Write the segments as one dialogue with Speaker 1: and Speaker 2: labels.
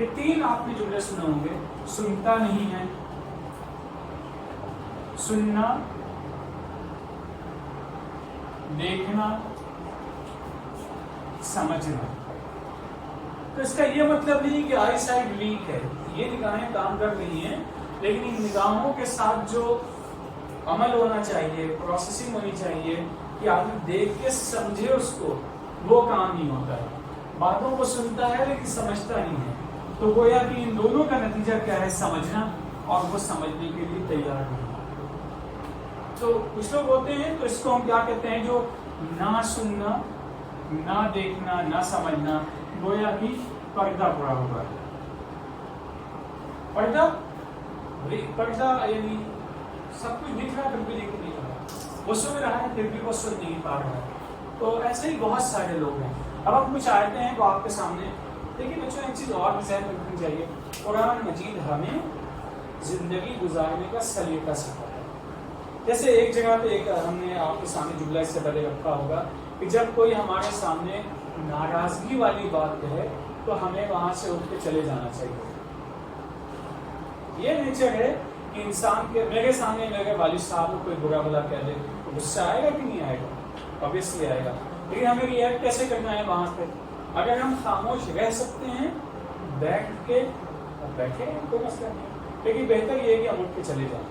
Speaker 1: یہ 3 آپ نے جملے سنے ہوں گے. سنتا نہیں ہے, سننا, دیکھنا, سمجھنا. تو اس کا یہ مطلب نہیں کہ آئی سائٹ ویک ہے, یہ نگاہیں کام کر رہی ہیں, لیکن ان نگاہوں کے ساتھ جو عمل ہونا چاہیے, پروسیسنگ ہونی چاہیے کہ آدمی دیکھ کے سمجھے اس کو, وہ کام نہیں ہوتا ہے. باتوں کو سنتا ہے لیکن سمجھتا نہیں ہے. تو گویا کہ ان دونوں کا نتیجہ کیا ہے؟ سمجھنا, اور وہ سمجھنے کے لیے تیار نہیں. تو کچھ لوگ ہوتے ہیں تو اس کو ہم کیا کہتے ہیں, جو نہ سننا, نہ دیکھنا, نہ سمجھنا, گویا کہ پردہ پڑا ہوا ہے. پردہ یعنی سب کچھ دکھ رہا ہے پھر بھی دیکھ نہیں رہا, وہ سن رہا ہے پھر بھی وہ سن نہیں پا رہا ہے. تو ایسے ہی بہت سارے لوگ ہیں. اب ہم کچھ آیتیں ہیں وہ آپ کے سامنے دیکھیے. بچوں ایک چیز اور بھی ذہن میں رکھنی چاہیے, قرآن مجید ہمیں زندگی گزارنے کا سلیقہ سکھاتا ہے. جیسے ایک جگہ پہ ایک ہم نے آپ کے سامنے جملہ اس سے پہلے رکھا ہوگا کہ جب کوئی ہمارے سامنے ناراضگی والی بات کہے تو ہمیں وہاں سے اٹھ کے چلے جانا چاہیے. یہ نیچر ہے کہ انسان کے, میرے سامنے میرے والد صاحب کو کوئی برا بلا کہہ دے تو غصہ آئے گا کہ نہیں آئے گا؟ obviously آئے گا. لیکن ہمیں ریئیکٹ کیسے کرنا ہے وہاں پہ؟ اگر ہم خاموش رہ سکتے ہیں بیٹھ کے, بیٹھے ہیں کوئی مسئلہ نہیں, لیکن بہتر یہ ہے کہ ہم اٹھ کے چلے جائیں.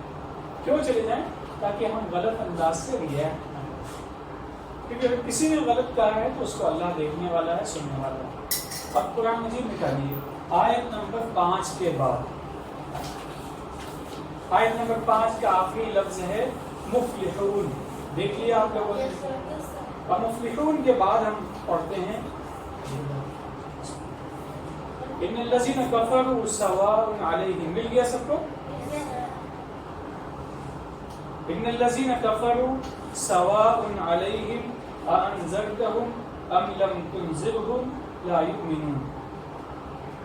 Speaker 1: کیوں چلے جائیں؟ تاکہ ہم غلط انداز سے ریئیکٹ نہ کریں, کیونکہ اگر کسی نے غلط کہا ہے تو اس کو اللہ دیکھنے والا ہے, سننے والا ہے. اب قرآن مجید نکالیے آیت نمبر 5 کے بعد. آیت نمبر 5 کا آخری لفظ ہے مفلحون. دیکھیے آپ لوگوں نے, اور مفلحون کے بعد ہم پڑھتے ہیں ان الذین کفروا سواء علیہم. مل گیا سب کو؟ ان الذین کفروا سواء علیہم اانذرتہم ام لم تنذرہم لا یؤمنون.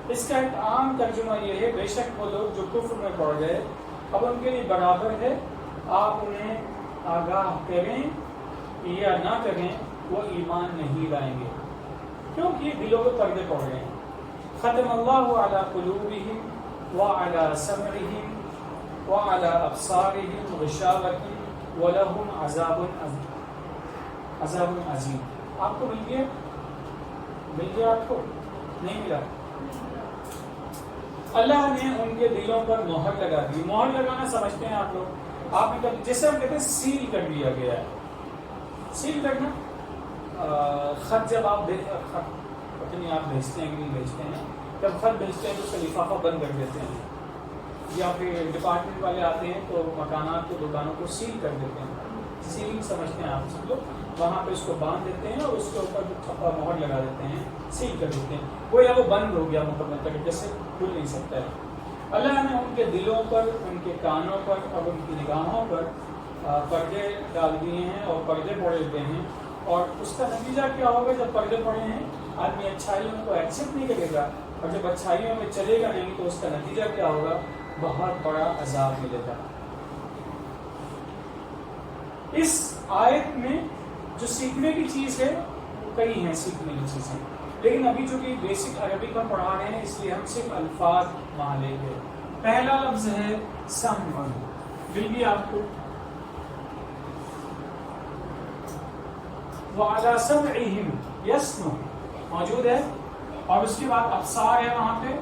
Speaker 1: اس کا ایک عام ترجمہ یہ ہے, بے شک وہ لوگ جو کفر میں پڑ گئے اب ان کے لیے برابر ہے آپ انہیں آگاہ کریں یا نہ کریں, وہ ایمان نہیں لائیں گے, کیونکہ دلوں کو پردے پڑ گئے ہیں. ختم اللہ علی قلوبہم وعلی سمعہم وعلی ابصارہم غشاوۃ ولہم عذاب عظیم. آپ کو مل گیا آپ کو نہیں ملا؟ اللہ نے ان کے دلوں پر مہر لگا دی. مہر لگانا سمجھتے ہیں آپ لوگ؟ آپ نے جیسے ہم کہتے ہیں سیل کر دیا گیا ہے. سیل کرنا, خط جب آپ پتہ نہیں آپ بھیجتے ہیں کہ نہیں بھیجتے ہیں, جب خط بھیجتے ہیں تو اس کا لفافہ بند کر دیتے ہیں, یا پھر ڈپارٹمنٹ والے آتے ہیں تو مکانات کو, دکانوں کو سیل کر دیتے ہیں. سیلنگ سمجھتے ہیں آپ سب لوگ. وہاں پہ اس کو باندھ دیتے ہیں اور اس کے اوپر چھپا مہر لگا دیتے ہیں, سیل کر دیتے ہیں. وہ یا وہ بند ہو گیا مکمل تک, جیسے کھل نہیں سکتا ہے. اللہ نے ان کے دلوں پر, ان کے کانوں پر اور ان کی نگاہوں پر پردے ڈال دیے ہیں اور پردے پڑے ہوئے ہیں. اور اس کا نتیجہ کیا ہوگا؟ جب پردے پڑے ہیں آدمی اچھائیوں کو ایکسیپٹ نہیں کرے گا, اور جب اچھائیوں میں چلے گا نہیں تو اس کا نتیجہ کیا ہوگا؟ بہت بڑا عذاب ملے گا. اس آیت میں جو سیکھنے کی چیز ہے کئی ہیں سیکھنے کی چیزیں, لیکن ابھی چونکہ بیسک عربک ہم پڑھا رہے ہیں اس لیے ہم صرف الفاظ وہاں لیں گے. پہلا لفظ ہے سمع. مل گیا آپ کو؟ وعلی سمعہم یسمع موجود ہے, اور اس کے بعد ابصار ہے وہاں پہ,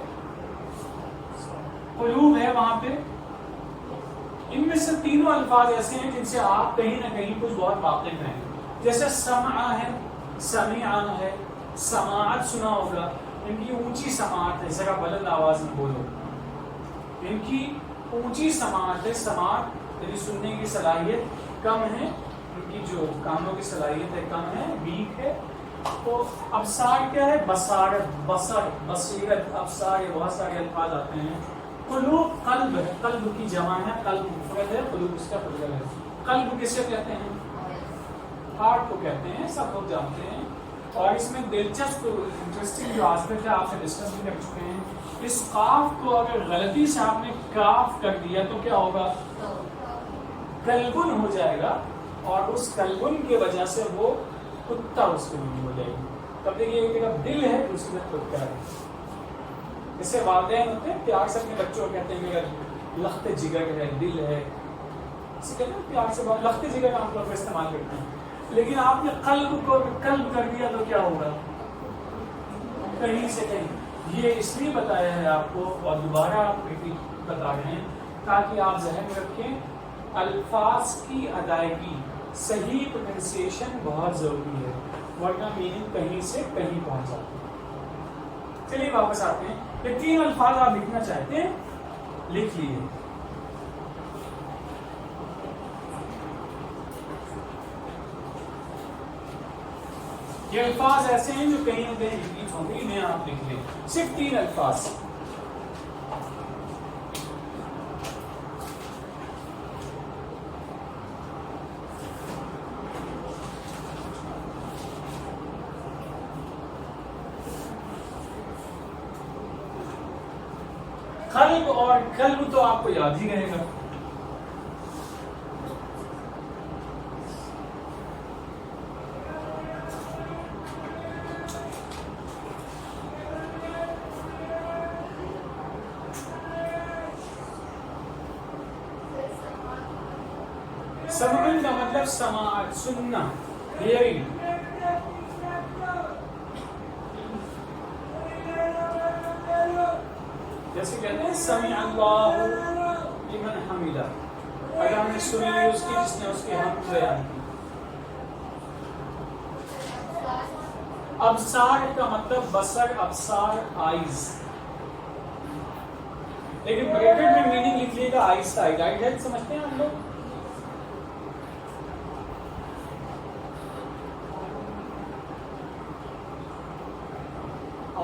Speaker 1: قلوب ہے وہاں پہ. ان میں سے تینوں الفاظ ایسے ہیں جن سے آپ کہیں نہ کہیں کچھ بہت واقف ہیں. جیسے سمع ہے, سمیع ہے, سماعت سنا ہوگا. ان کی اونچی سماعت ہے, ذرا بلند آواز میں بولو. ان کی اونچی سماعت ہے. سماعت یعنی سننے کی صلاحیت کم ہے, ان کی جو کانوں کی صلاحیت ہے کم ہے, ویک ہے. تو ابصار کیا ہے؟ بصارت, بصر, بصیرت, ابصار, یہ بہت سارے الفاظ آتے ہیں. قلوب قلب ہے, قلب کی جمع ہے, قلب مفرد ہے, قلوب اس کا پلورل ہے. قلب کسے کہتے ہیں؟ ہارٹ کو کہتے ہیں, سب لوگ جانتے ہیں. اور اس میں دلچسپ انٹرسٹنگ جو آسپیکٹ ہے آپ سے ڈسکس بھی کر چکے ہیں, اس قاف کو اگر غلطی سے آپ نے کاف کر دیا تو کیا ہوگا؟ قلبن ہو جائے گا, اور اس قلبن کی وجہ سے وہ کتا اس کے منہ ہو جائے گی. تب دیکھیے ایک طرف دل ہے دوسری طرف کتا ہے. جیسے والدین ہوتے ہیں پیار سے اپنے بچوں کو کہتے ہیں میرا لخت جگر ہے، دل ہے، اسے کہتے ہیں پیار سے، بہت لخت جگر عام طور پر استعمال کرتے ہیں. لیکن آپ نے قلب کو قلب کر دیا تو کیا ہوگا؟ کہیں سے کہیں. یہ اس لیے بتایا ہے آپ کو، اور دوبارہ آپ بتا رہے ہیں تاکہ آپ ذہن میں رکھیں الفاظ کی ادائیگی، صحیح پروننسیشن بہت ضروری ہے، ورنہ میننگ کہیں سے کہیں پہنچ جاتی ہے. چلیے واپس آتے ہیں. یہ 3 الفاظ آپ لکھنا چاہتے ہیں، لکھ لیجیے. یہ الفاظ ایسے ہیں جو کہیں نہ کہیں ریپیٹ ہوں گے، انہیں آپ لکھ لیں. صرف 3 الفاظ. قلب اور قلب تو آپ کو یاد ہی رہے گا. سمعن کا مطلب سماعت، سننا، ہیئرنگ. جیسے کہتے ہیں سمع اللہ لمن حمدہ، اللہ نے سن لی اس کی جس نے اس کی حمد بیان کی. ابصار کا مطلب بصر، ابصار، آئیز. لیکن بریکٹ میں میننگ لکھ لیے گا آئیز کا. رائٹ ہیڈ سمجھتے ہیں ہم لوگ.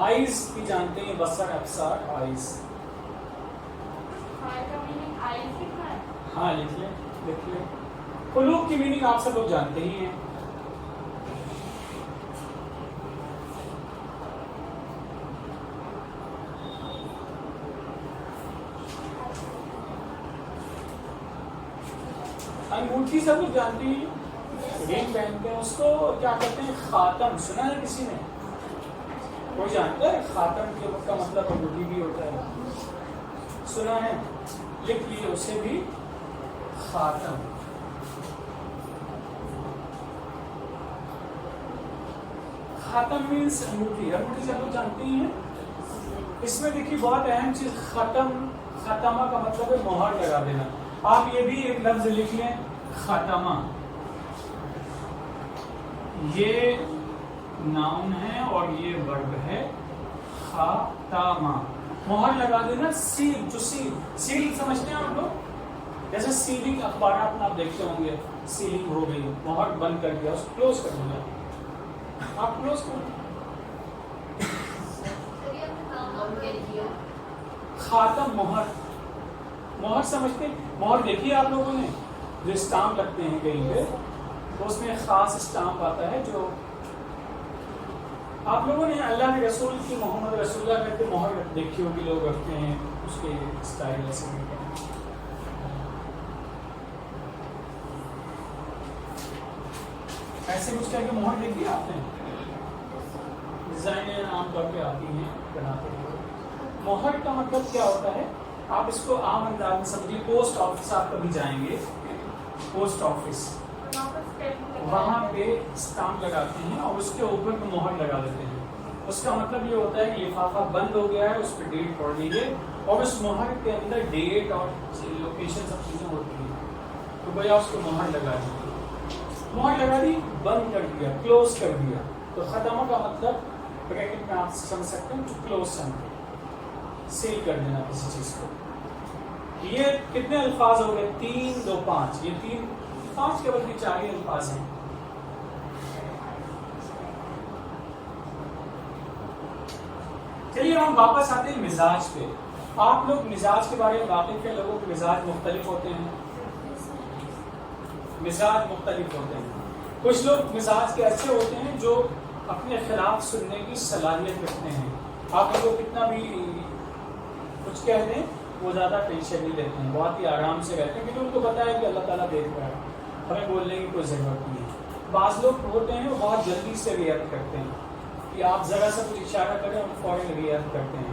Speaker 1: آئیز بھی جانتے ہیں، بصر، ابصار، آئیز. ہاں لکھ لیں، لکھ لیں. قلوب کی میننگ آپ سب لوگ جانتے ہی ہیں. انگوٹھی سب لوگ جانتے ہیں، رنگ پہنتے ہیں، اس کو کیا کہتے ہیں؟ خاتم. سنا ہے کسی نے؟ کوئی جانتا ہے خاتم کا مطلب انگوٹھی بھی ہوتا ہے؟ سنا ہے؟ لکھ لیے اسے بھی خاتم. خاتم مینس انگوٹھی. انگوٹھی سے لوگ جانتے ہی ہیں. اس میں دیکھیے بہت اہم چیز ختم، ختمہ کا مطلب ہے مہر لگا دینا. آپ یہ بھی ایک لفظ لکھ لیں ختمہ. یہ ناؤن ہے اور یہ ورب ہے خاتمہ. مہر لگا دینا. سیل، جو سیل سمجھتے ہیں آپ لوگ؟ جیسے سیلنگ اخبارات میں آپ دیکھتے ہوں گے، سیلنگ ہو گئی، مہر بند کر دیا، اس کو کلوز کر دیا. آپ کلوز کر خاتم، مہر. مہر سمجھتے ہیں؟ مہر دیکھیے آپ لوگوں نے جو اسٹامپ لگتے ہیں کہیں پہ، تو اس میں خاص اسٹامپ آتا ہے جو آپ لوگوں نے اللہ کے رسول کی، محمد رسول اللہ کہتے مہر دیکھی ہوگی، لوگ رکھتے ہیں اس کے اسٹائل ایسے. ایسے کچھ کہہ کے مہر دیکھی آپ نے؟ ڈیزائنیں عام طور پہ آتی ہیں بناتے ہوئے. مہر کا مطلب کیا ہوتا ہے؟ آپ اس کو عام انداز میں سمجھیے. پوسٹ آفس آپ کبھی جائیں گے، پوسٹ آفس، وہاں پہ اسٹامپ لگاتے ہیں اور اس کے اوپر میں مہر لگا دیتے ہیں. اس کا مطلب یہ ہوتا ہے کہ لفافہ بند ہو گیا ہے، اس پہ ڈیٹ پڑ لیجیے، اور اس مہر کے اندر ڈیٹ اور لوکیشن سب چیزیں ہوتی ہیں، تو بھیا اس کو مہر لگا دی. مہر لگا دی، بند کر دیا، کلوز کر دیا. تو ختمہ کا مطلب بریکٹ میں آپ سمجھ سکتے ہیں to close something, seal کر دینا کسی چیز کو. یہ کتنے الفاظ ہو گئے؟ 3 2 5. یہ 3 5 کے بلکہ 4 ہی الفاظ ہیں. چلیے ہم واپس آتے ہیں مزاج پہ. آپ لوگ مزاج کے بارے میں واقف ہیں؟ لوگوں کے مزاج مختلف ہوتے ہیں. مزاج مختلف ہوتے ہیں. کچھ لوگ مزاج کے ایسے ہوتے ہیں جو اپنے خلاف سننے کی صلاحیت رکھتے ہیں. آپ لوگوں کو کتنا بھی کچھ کہہ دیں وہ زیادہ ٹینشن نہیں لیتے ہیں، بہت ہی آرام سے رہتے ہیں، کیونکہ ان کو پتا ہے کہ اللہ تعالیٰ دیکھ رہا ہے، ہمیں بولنے کی کوئی ضرورت نہیں ہے. بعض لوگ ہوتے ہیں وہ بہت جلدی سے ریئیکٹ کرتے ہیں کہ آپ ذرا سا کچھ اشارہ کریں اور فوراً ریئیکٹ کرتے ہیں.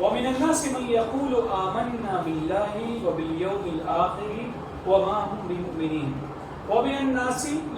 Speaker 1: وَمِنَ النَّاسِ مَن يَقُولُ آمَنَّا بِاللَّهِ وَبِالْيَوْمِ الْآخِرِ وَمَا هُمْ بِمُؤْمِنِينَ۔ وَمِنَ النَّاسِ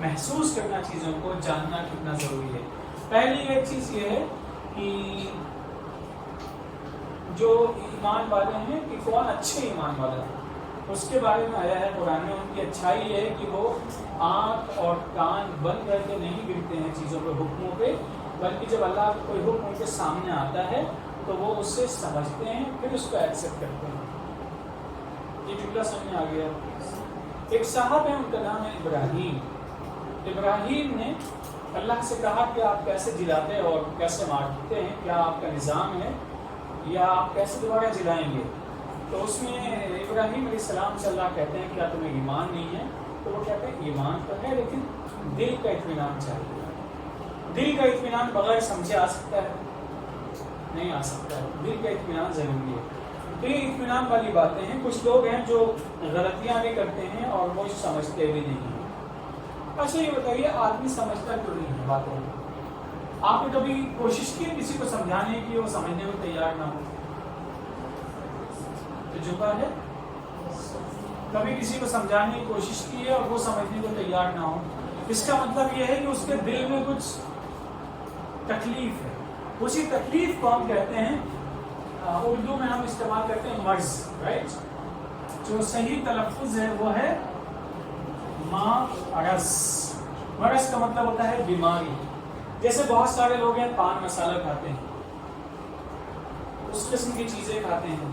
Speaker 1: محسوس کرنا چیزوں کو، جاننا کتنا ضروری ہے. پہلی ایک چیز یہ ہے کہ جو ایمان والے ہیں کہ کون اچھے ایمان والے ہیں، اس کے بارے میں آیا ہے قرآن میں. ان کی اچھائی ہے کہ وہ آنکھ اور کان بند کر کے نہیں گرتے ہیں چیزوں پہ، حکموں پہ، بلکہ جب اللہ کا کوئی حکم ان کے سامنے آتا ہے تو وہ اسے سمجھتے ہیں، پھر اس کو ایکسیپٹ کرتے ہیں. یہ جملہ سمجھ میں آ گیا. ایک صاحب ہے، ان کا نام ہے ابراہیم. ابراہیم نے اللہ سے کہا کہ آپ کیسے جلاتے اور کیسے مارتے ہیں، کیا آپ کا نظام ہے یا آپ کیسے دوبارہ جلائیں گے؟ تو اس میں ابراہیم علیہ السلام سے اللہ کہتے ہیں کیا تمہیں ایمان نہیں ہے؟ تو وہ کہتے ہیں ایمان تو ہے لیکن دل کا اطمینان چاہیے. دل کا اطمینان بغیر سمجھے آ سکتا ہے؟ نہیں آ سکتا ہے. دل کا اطمینان ضروری ہے. تو یہ اطمینان والی باتیں ہیں. کچھ لوگ ہیں جو غلطیاں بھی کرتے ہیں اور وہ سمجھتے بھی نہیں ہیں. اچھا یہ بتائیے آدمی سمجھتا کیوں نہیں ہے باتوں کو؟ آپ نے کبھی کوشش کی کسی کو سمجھانے کی وہ سمجھنے کو تیار نہ ہو؟ تجربہ ہے؟ کبھی کسی کو سمجھانے کی کوشش کی ہے اور وہ سمجھنے کو تیار نہ ہو؟ اس کا مطلب یہ ہے کہ اس کے دل میں کچھ تکلیف ہے. اسی تکلیف کو ہم کہتے ہیں، اردو میں ہم استعمال کرتے ہیں مرض. رائٹ؟ جو صحیح تلفظ ہے وہ ہے مرض. مرض کا مطلب ہوتا ہے بیماری. جیسے بہت سارے لوگ ہیں پان مسالہ کھاتے ہیں، اس قسم کی چیزیں کھاتے ہیں،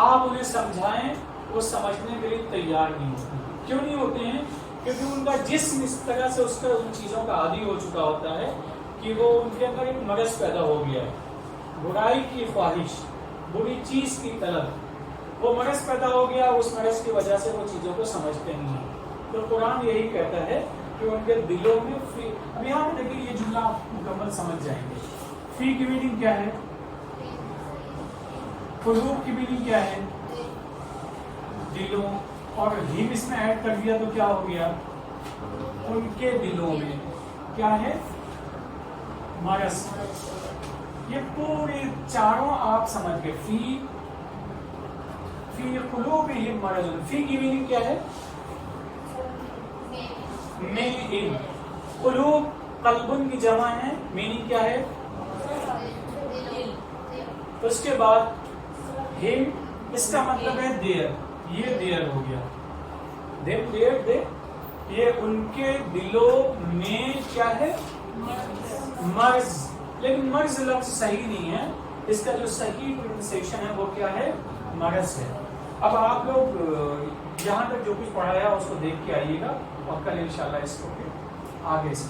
Speaker 1: آپ انہیں سمجھائیں وہ سمجھنے کے لیے تیار نہیں ہوتے. کیوں نہیں ہوتے ہیں؟ کیونکہ ان کا جسم اس طرح سے اس کا ان چیزوں کا عادی ہو چکا ہوتا ہے کہ وہ ان کے اندر ایک مرض پیدا ہو گیا ہے. برائی کی خواہش، بری چیز کی طلب، وہ مرض پیدا ہو گیا. اس مرض کی وجہ سے وہ چیزوں کو سمجھتے نہیں ہیں. تو قرآن یہی کہتا ہے کہ ان کے دلوں میں اب یہاں پہ دیکھیے یہ جملہ آپ مکمل سمجھ جائیں گے. فی کی میننگ کیا ہے؟ قلوب کی میننگ کیا ہے؟ دلوں. اور ہم اس میں ایڈ کر دیا تو کیا ہو گیا؟ ان کے دلوں میں کیا ہے؟ مرض. یہ پورے چاروں آپ سمجھ گئے. فی قلوبہم مرض. فی کی میننگ کیا ہے؟ میں ان. قلوب قلبن کی جمع ہے، میننگ کیا ہے؟ اس کے بعد ہم، اس کا مطلب ہے دیر. یہ دیر ہو گیا. دیر یہ ان کے دلوں میں کیا ہے؟ مرض. لیکن مرض لفظ صحیح نہیں ہے. اس کا جو صحیح پروننسیشن ہے وہ کیا ہے؟ مرض ہے. اب آپ لوگ یہاں تک جو کچھ پڑھایا اس کو دیکھ کے آئیے گا اور کل انشاءاللہ اس کو آگے سے